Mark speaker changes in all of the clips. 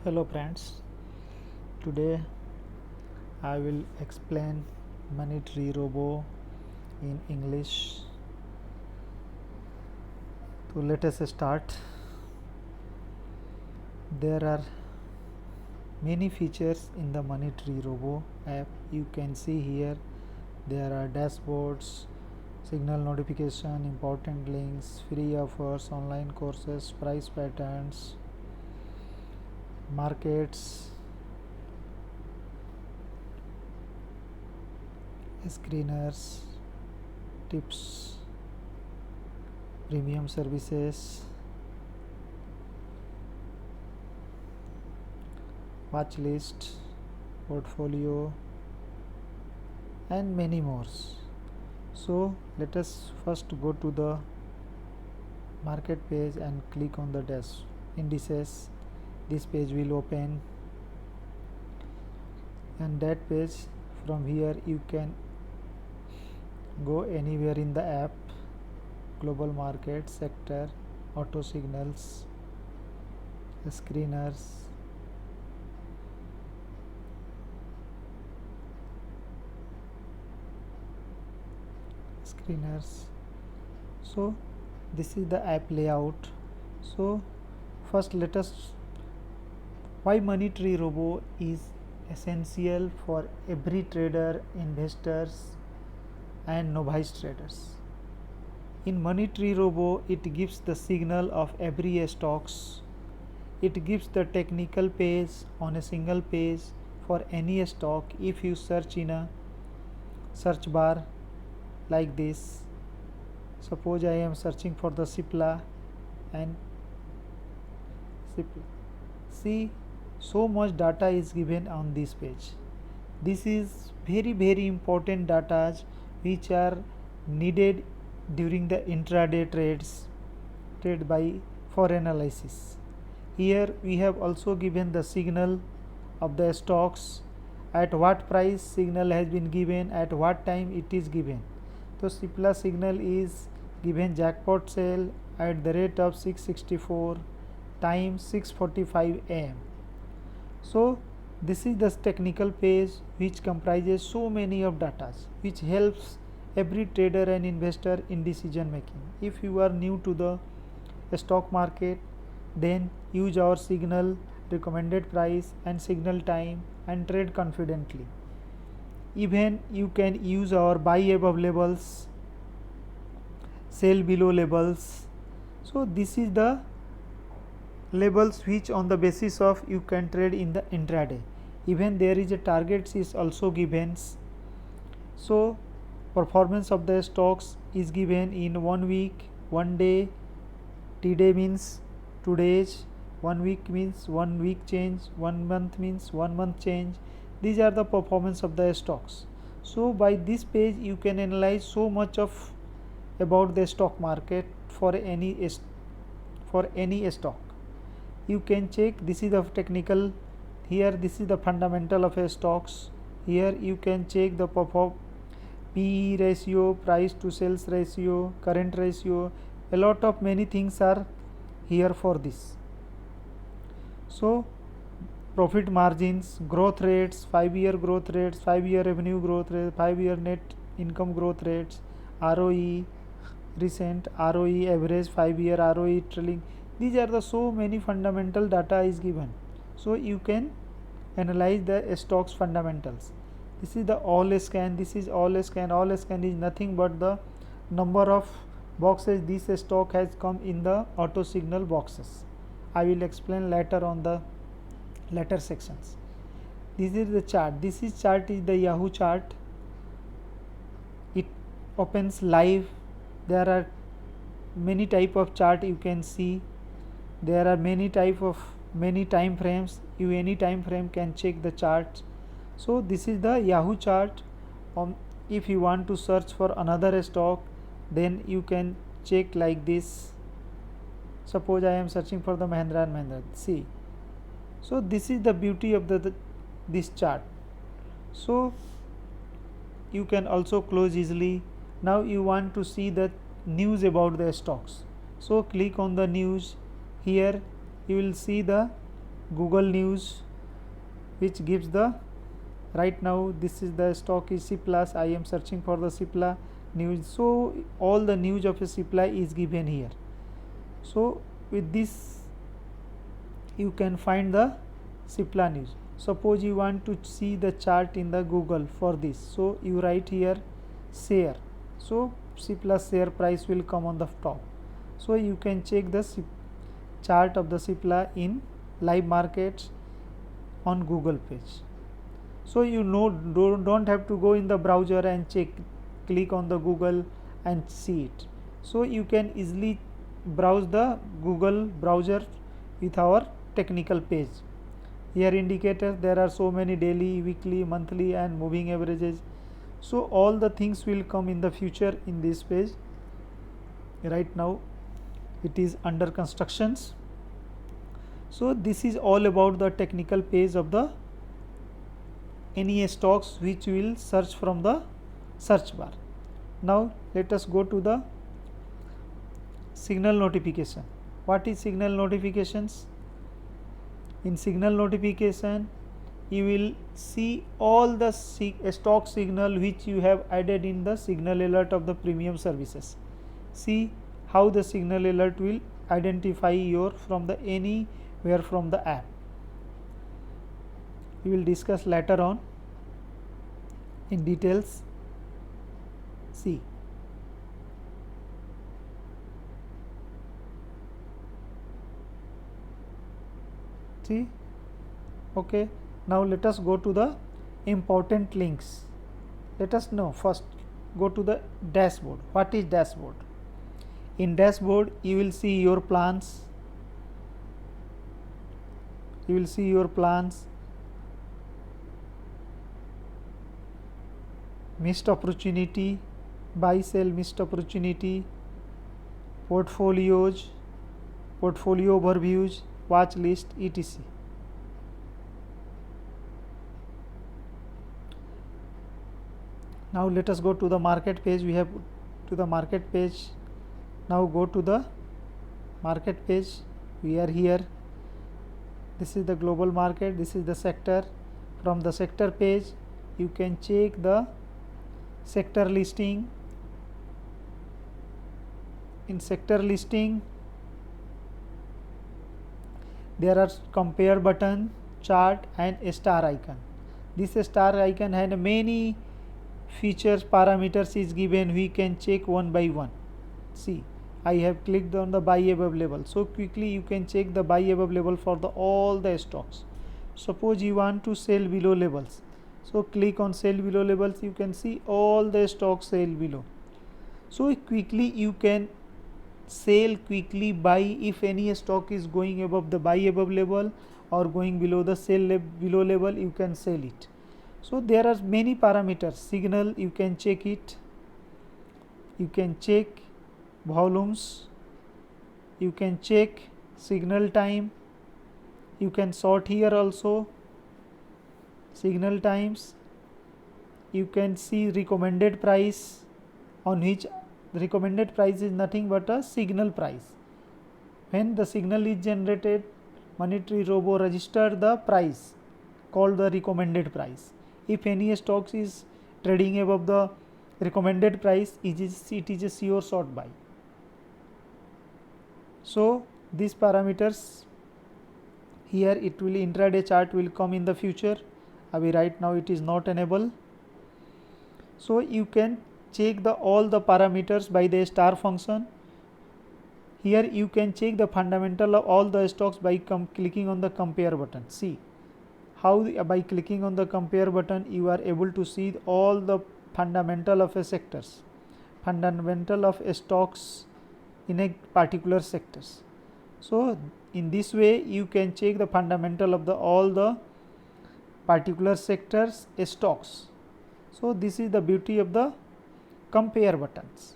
Speaker 1: Hello friends, today I will explain Money Tree Robo in English. So let us start. There are many features in the Money Tree Robo app. You can see here there are dashboards, signal notification, important links, free offers, online courses, price patterns, markets, screeners, tips, premium services, watch list, portfolio, and many more. So let us first go to the market page and click on the dash indices. This page will open, and that page, from here you can go anywhere in the app: global market, sector, auto signals, screeners, so this is the app layout. So first let us, why Money Tree Robo is essential for every trader, investors, and novice traders. In Money Tree Robo, it gives the signal of every stocks. It gives the technical page on a single page for any stock. If you search in a search bar like this, suppose I am searching for the Cipla, and see, so much data is given on this page. This is very important data which are needed during the intraday trade by for analysis. Here we have also given the signal of the stocks, at what price signal has been given, at what time it is given. So Cipla signal is given jackpot sale at the rate of 664, time 6:45 am. So this is the technical page which comprises so many of data which helps every trader and investor in decision making. If you are new to the stock market, then use our signal, recommended price, and signal time and trade confidently. Even you can use our buy above levels, sell below levels. So this is the levels which on the basis of you can trade in the intraday. Even there is a targets is also given. So performance of the stocks is given in 1 week, 1 day, T-day means 2 days, 1 week means 1 week change, 1 month means 1 month change. These are the performance of the stocks. So by this page you can analyze so much of about the stock market for any stock. You can check, this is the technical, here this is the fundamental of a stocks. Here you can check the PE ratio, price to sales ratio, current ratio, a lot of many things are here for this. So profit margins, growth rates, 5-year growth rates, 5-year revenue growth rate, 5-year net income growth rates, ROE, recent ROE, average 5-year ROE, trailing. These are the so many fundamental data is given. So you can analyze the stocks fundamentals. This is the all scan. This is all scan. All scan is nothing but the number of boxes this stock has come in the auto signal boxes. I will explain later on the later sections. This is the chart. This is chart is the Yahoo chart. It opens live. There are many type of chart you can see. There are many type of many time frames. You any time frame can check the chart. So this is the Yahoo chart. If you want to search for another stock, then you can check like this. Suppose I am searching for the Mahindra and Mahindra. See, so this is the beauty of this chart. So you can also close easily. Now you want to see the news about the stocks. So click on the news. Here you will see the Google News, which gives the right now this is the stock is Cipla. I am searching for the Cipla news, so all the news of a Cipla is given here. So with this you can find the Cipla news. Suppose you want to see the chart in the Google for this, so you write here share, so Cipla share price will come on the top. So you can check the chart of the Cipla in live markets on Google page. So you know don't have to go in the browser and check, click on the Google and see it. So you can easily browse the Google browser with our technical page. Here indicators, there are so many daily, weekly, monthly and moving averages. So all the things will come in the future in this page. Right now it is under constructions. So this is all about the technical page of the any stocks which will search from the search bar. Now let us go to the signal notification. What is signal notifications? In signal notification you will see all the stock signal which you have added in the signal alert of the premium services. See how the signal alert will identify your from the anywhere from the app. We will discuss later on in details. See, okay. Now let us go to the important links. Let us know first, go to the dashboard. What is dashboard? In dashboard you will see your plans, missed opportunity, buy sell missed opportunity, portfolios, portfolio overviews, watch list, etc. Now let us go to the market page. We have to the market page. Now go to the market page. We are here. This is the global market, this is the sector. From the sector page you can check the sector listing. In sector listing there are compare button, chart and a star icon. This star icon has many features, parameters is given. We can check one by one. See, I have clicked on the buy above level, so quickly you can check the buy above level for the all the stocks. Suppose you want to sell below levels, so click on sell below levels. You can see all the stocks sell below, so quickly you can sell, quickly buy. If any stock is going above the buy above level or going below the sell below level, you can sell it. So there are many parameters. Signal, you can check it, you can check volumes, you can check signal time, you can sort here also signal times. You can see recommended price, on which recommended price is nothing but a signal price. When the signal is generated, monetary robo register the price called the recommended price. If any stocks is trading above the recommended price, it is a sure short buy. So these parameters here, it will intraday chart will come in the future. Right now it is not enabled. So you can check the all the parameters by the star function. Here you can check the fundamental of all the stocks by clicking on the compare button. See how by clicking on the compare button you are able to see all the fundamental of a sectors, fundamental of stocks in a particular sectors. So in this way you can check the fundamental of the all the particular sectors stocks. So this is the beauty of the compare buttons.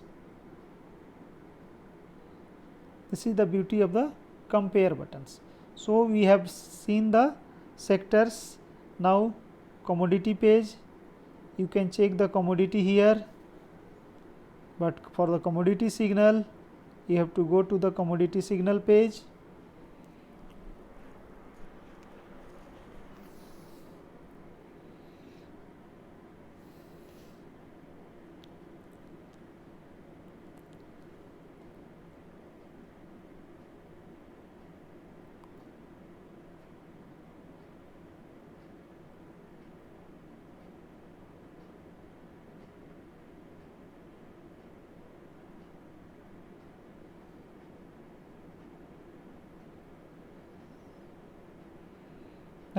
Speaker 1: This is the beauty of the compare buttons. So we have seen the sectors. Now commodity page, you can check the commodity here, but for the commodity signal you have to go to the commodity signal page.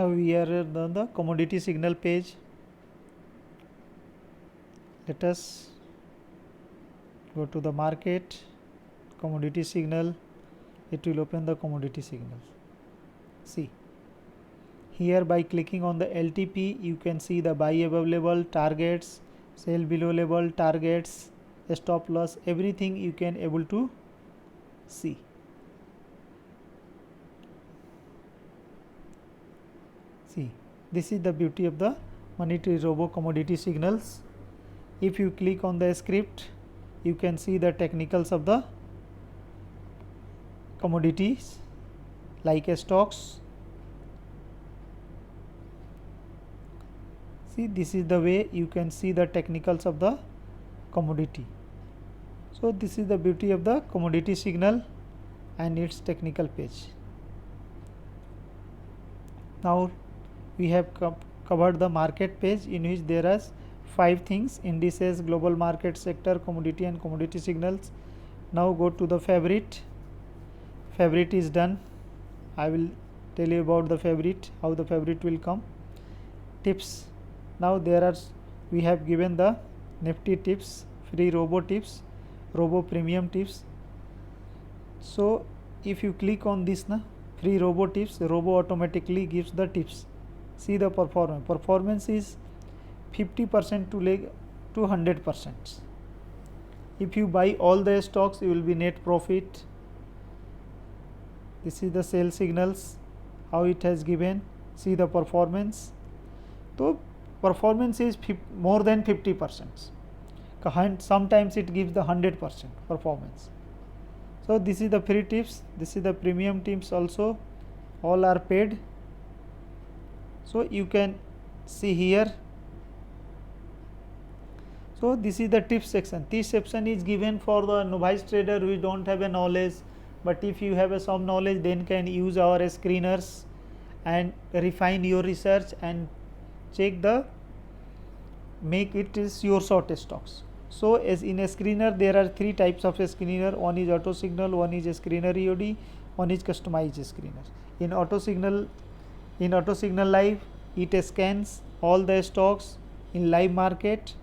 Speaker 1: Now we are on the commodity signal page. Let us go to the market, commodity signal. It will open the commodity signal. See, here by clicking on the LTP you can see the buy above level, targets, sell below level, targets, stop loss, everything you can able to see. See, this is the beauty of the Money Tree Robo commodity signals. If you click on the script, you can see the technicals of the commodities like stocks. See, this is the way you can see the technicals of the commodity. So this is the beauty of the commodity signal and its technical page. Now we have covered the market page, in which there are 5 things: indices, global market, sector, commodity and commodity signals. Now go to the favorite. Favorite is done. I will tell you about the favorite, how the favorite will come. Tips. Now we have given the Nifty tips, free robo tips, robo premium tips. So if you click on this free robo tips, robo automatically gives the tips. See the performance is 50% to 100%. If you buy all the stocks, you will be net profit. This is the sell signals, how it has given. See the performance. So performance is more than 50%. Sometimes it gives the 100% performance. So this is the free tips. This is the premium tips also. All are paid. So you can see here. So this is the tips section. This section is given for the novice trader who don't have a knowledge. But if you have some knowledge, then can use our screeners and refine your research and check make it is your short stocks. So as in a screener, there are 3 types of a screener. One is auto signal, one is a screener EOD, one is customized screener. In auto signal live, it scans all the stocks in live market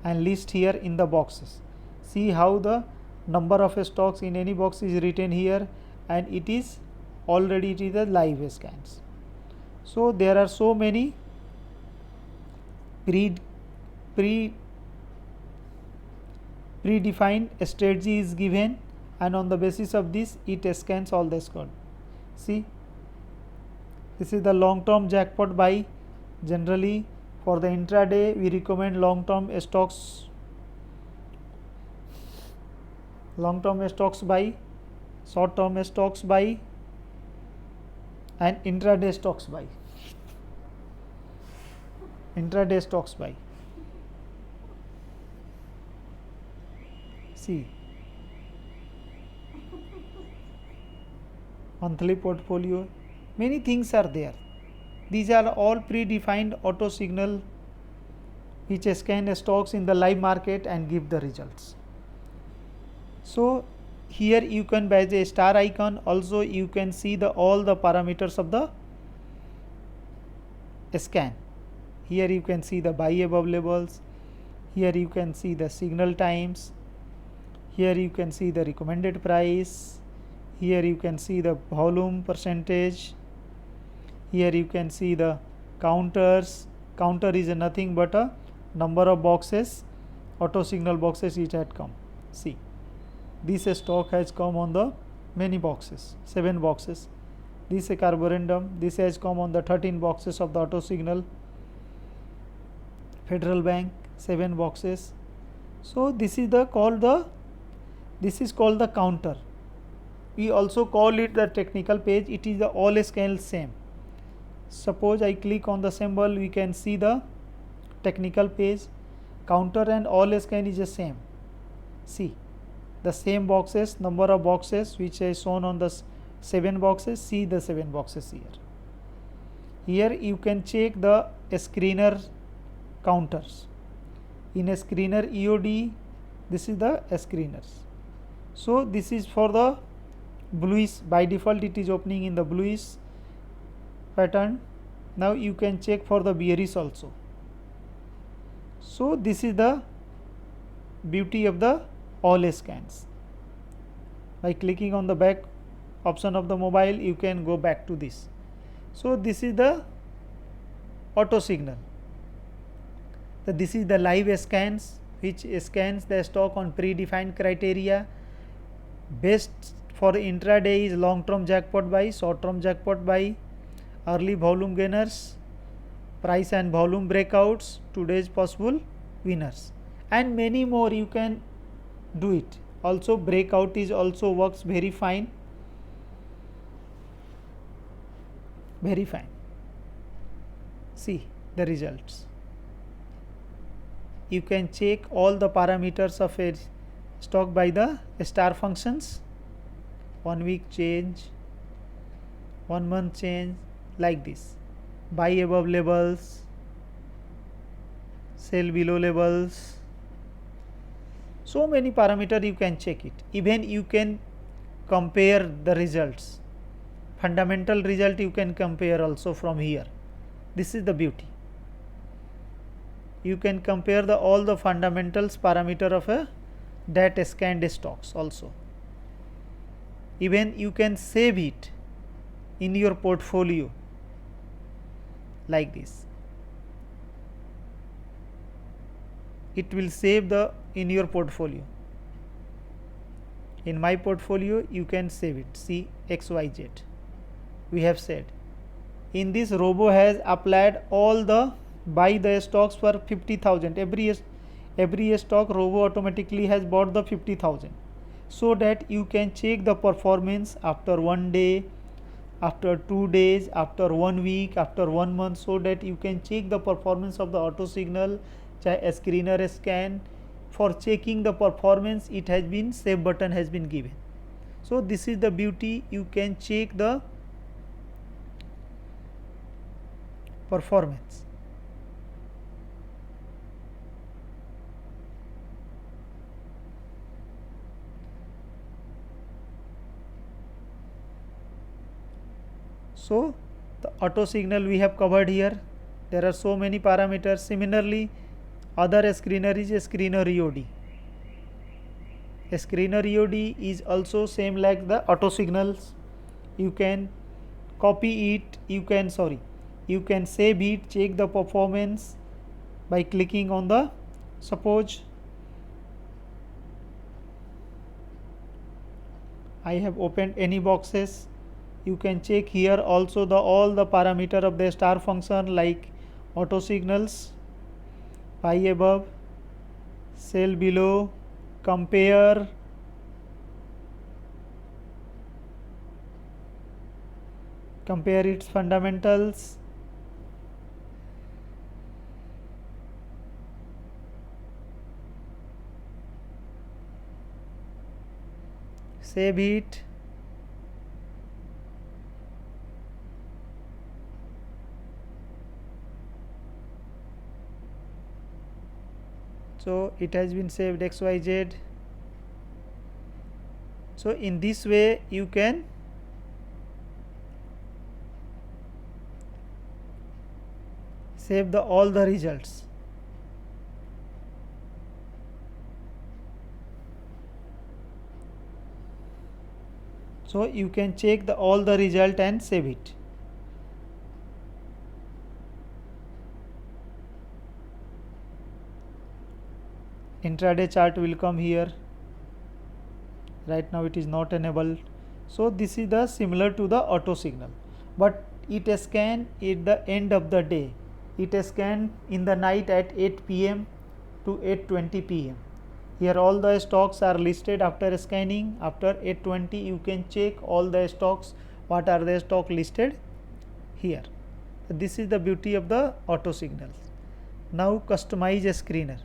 Speaker 1: and list here in the boxes. See how the number of stocks in any box is written here, and it is the live scans. So there are so many predefined strategy is given, and on the basis of this it scans all the score. See, this is the long term jackpot buy. Generally for the intraday we recommend long term stocks buy, short term stocks buy and intraday stocks buy. See, monthly portfolio, many things are there. These are all predefined auto signal which scan stocks in the live market and give the results. So here you can, by the star icon, also you can see all the parameters of the scan. Here you can see the buy above levels. Here you can see the signal times. Here you can see the recommended price. Here you can see the volume percentage. Here you can see the counters. Counter is nothing but a number of boxes, auto signal boxes it had come. See, this stock has come on the many boxes, 7 boxes. This carborundum, this has come on the 13 boxes of the auto signal. Federal Bank, 7 boxes. So this is called the counter. We also call it the technical page. It is the all scale same. Suppose I click on the symbol, we can see the technical page. Counter and all scan is the same. See, the same boxes, number of boxes which is shown on the 7 boxes. See the 7 boxes here. Here you can check the screener counters. In a screener EOD, this is the screeners. So this is for the bluish. By default it is opening in the bluish. pattern. Now you can check for the bearish also. So this is the beauty of the all scans. By clicking on the back option of the mobile, you can go back to this. So this is the auto signal. So this is the live scans, which scans the stock on predefined criteria. Best for intraday is long term jackpot buy, short term jackpot buy, early volume gainers, price and volume breakouts, today's possible winners, and many more. You can do it. Also breakout is also works very fine, very fine. See the results. You can check all the parameters of a stock by the star functions. 1 week change, 1 month change, like this. Buy above levels, sell below levels. So many parameters you can check it. Even you can compare the results. Fundamental result you can compare also from here. This is the beauty. You can compare all the fundamentals parameter of a that scanned stocks also. Even you can save it in your portfolio like this. It will save the in your portfolio. In my portfolio you can save it. See XYZ. We have said in this robo has applied all the buy the stocks for 50,000. Every stock robo automatically has bought the 50,000, so that you can check the performance after 1 day, after 2 days, after 1 week, after 1 month, so that you can check the performance of the auto signal, a screener scan. For checking the performance, it has been save button has been given. So this is the beauty. You can check the performance. So the auto signal we have covered here. There are so many parameters. Similarly, other screener is a screener EOD. A screener EOD is also same like the auto signals. You can copy it. You can save it, check the performance by clicking on the, suppose I have opened any boxes. You can check here also the all the parameter of the star function, like auto signals, buy above, sell below, compare, its fundamentals, save it. So it has been saved XYZ. So in this way you can save all the results. So you can check all the result and save it. Intraday chart will come here. Right now it is not enabled. So this is the similar to the auto signal, but it scan at the end of the day. It scan in the night at 8 p.m. to 8:20 p.m. Here all the stocks are listed after scanning. After 8:20 you can check all the stocks, what are the stock listed here. This is the beauty of the auto signals. Now customize a screener.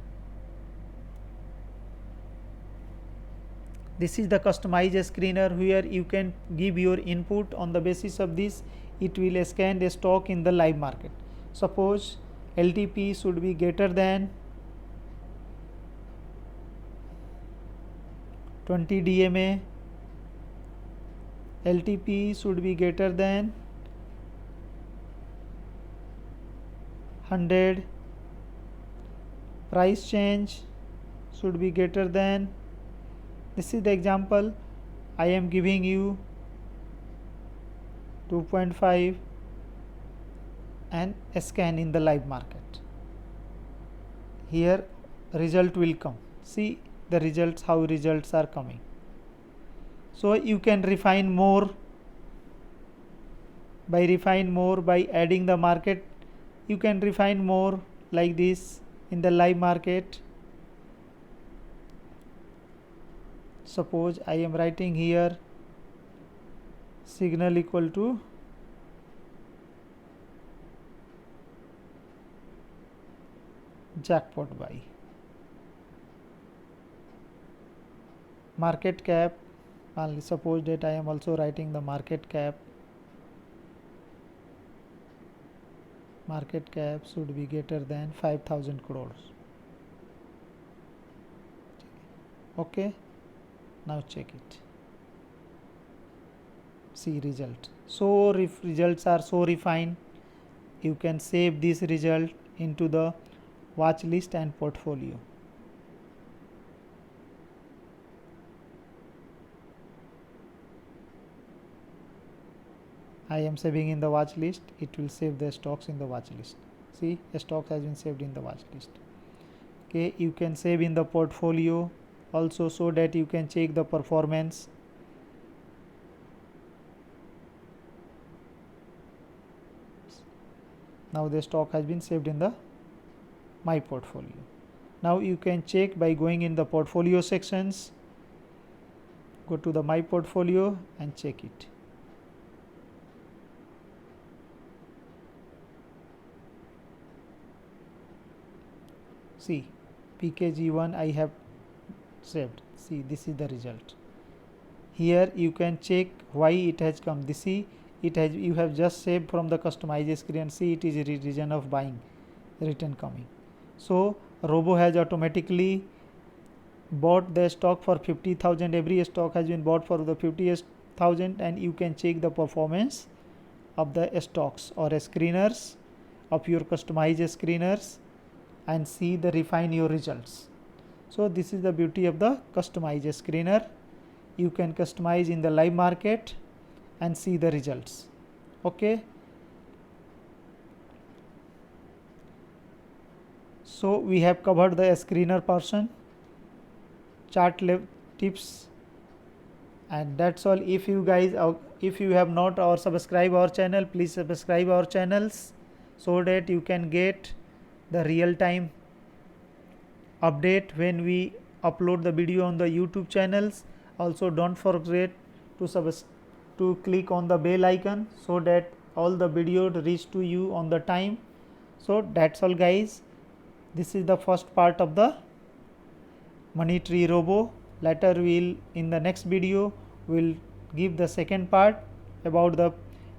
Speaker 1: This is the customized screener where you can give your input. On the basis of this, it will scan the stock in the live market. Suppose LTP should be greater than 20 DMA, LTP should be greater than 100, price change should be greater than, this is the example I am giving you, 2.5, and scan in the live market. Here result will come. See the results, how results are coming. So you can refine more. By adding the market, you can refine more like this in the live market. Suppose I am writing here signal equal to jackpot buy, market cap, only suppose that I am also writing the market cap should be greater than 5000 crores. Okay, now check it. See result. So results are so refined. You can save this result into the watch list and portfolio. I am saving in the watch list. It will save the stocks in the watch list. See, a stock has been saved in the watch list. Okay, you can save in the portfolio also, so that you can check the performance. Now the stock has been saved in the my portfolio. Now you can check by going in the portfolio sections. Go to the my portfolio and check it. See, PKG1 I have saved. See, this is the result. Here you can check why it has come. This see, it has, you have just saved from the customized screen. See, it is a region of buying written coming. So Robo has automatically bought the stock for 50,000. Every stock has been bought for the 50,000, and you can check the performance of the stocks or screeners of your customized screeners and see the refine your results. So this is the beauty of the customized screener. You can customize in the live market and see the results. Okay, so we have covered the screener portion, chart tips, and that's all. If you guys if you have not or subscribe our channel, please subscribe our channels so that you can get the real time update when we upload the video on the YouTube channels. Also don't forget to click on the bell icon so that all the video reach to you on the time. So that's all guys, this is the first part of the Money Tree Robo. Later we'll in the next video we'll give the second part about the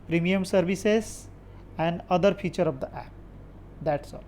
Speaker 1: premium services and other feature of the app. That's all.